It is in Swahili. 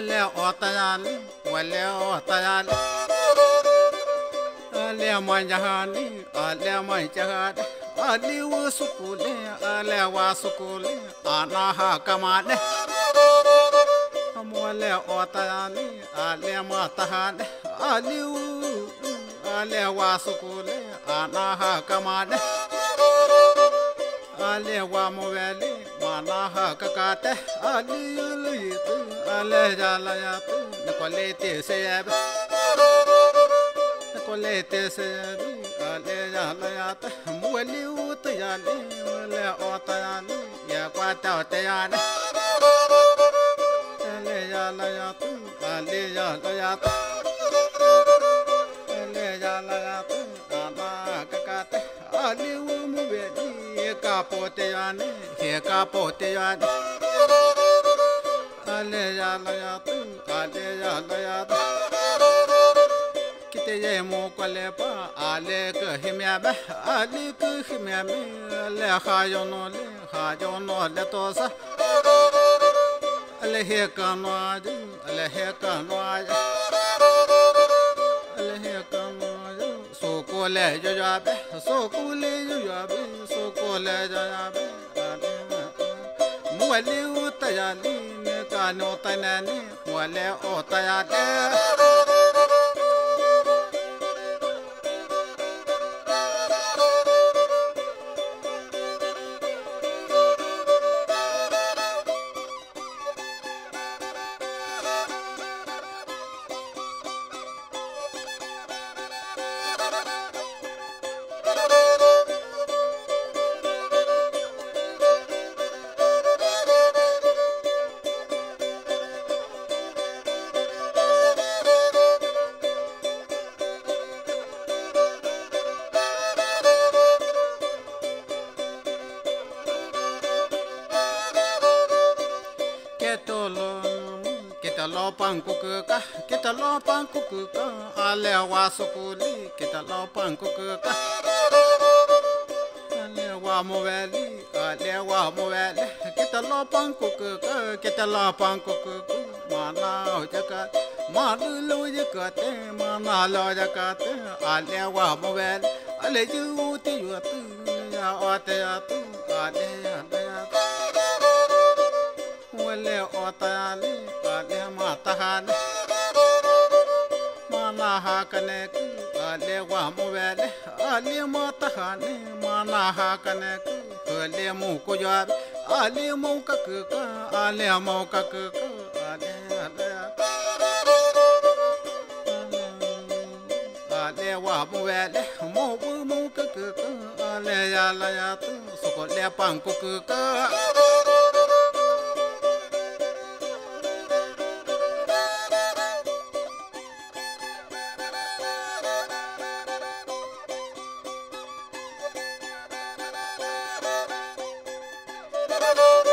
ولا أطيالي ولا أطيالي ألا ما جهاني ألا ما جهاني ألي وسكولي ألا وسكولي أنا هكماني ولا أطيالي ألا ما تهاني ألي ألا وسكولي أنا هكماني ألي وموالي مانا هكاكاته ألي يليت ألي جاليات نقوليتي سياب نقوليتي سياب ألي جاليات مولي وطيالي ولا أطيالي يا قاتا وطيالي ألي جاليات ألي جاليات ألي جاليات أنا هكاكاته ألي وموالي Kapoteane, he kapoteane. Aleya layatu, aleya layatu. Kiteye mo kalepa, ale kahimyabe, ale kahimyabe, le hayono le tosa. Ale he kanoaju, ale he kanoaju, ale he kanoaju. Sokole jojabe, sokole jojabe. Kole jayabe, muale utayali, kano tanani, muale utayali. Kita lopan kukuka, ale wasukuli, kita lopan kukuka. Ale wa moveli, kita lopan kukuka, kita lopan kukuka. Mana ojaka, mana ojaka, mana ojaka, ale wa moveli, ale juti juti, ya ote atu, ale atu. Wale otale, ale matahane. Mana hakane ku ale wa movele ale matahane mana hakane ku ale mu ko jar ale mu kaku ale mu kaku ale ale wa movele mu kaku ale ya la ya tu soko le pan ku Thank you.